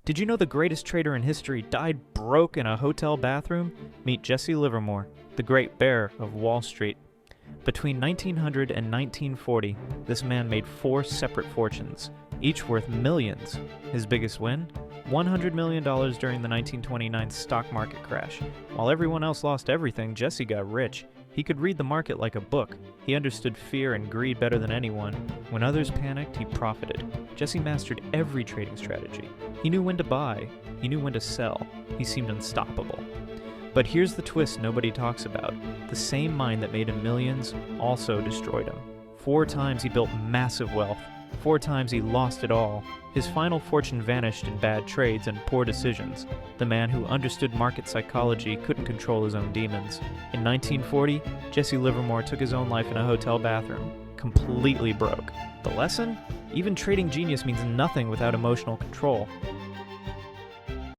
Did you know the greatest trader in history died broke in a hotel bathroom? Meet Jesse Livermore, the Great Bear of Wall Street. Between 1900 and 1940, this man made 4 separate fortunes, each worth millions. His biggest win? $100 million during the 1929 stock market crash. While everyone else lost everything, Jesse got rich. He could read the market like a book. He understood fear and greed better than anyone. When others panicked, he profited. Jesse mastered every trading strategy. He knew when to buy. He knew when to sell. He seemed unstoppable. But here's the twist nobody talks about. The same mind that made him millions also destroyed him. 4 times he built massive wealth. 4 times he lost it all. His final fortune vanished in bad trades and poor decisions. The man who understood market psychology couldn't control his own demons. In 1940, Jesse Livermore took his own life in a hotel bathroom, completely broke. The lesson? Even trading genius means nothing without emotional control.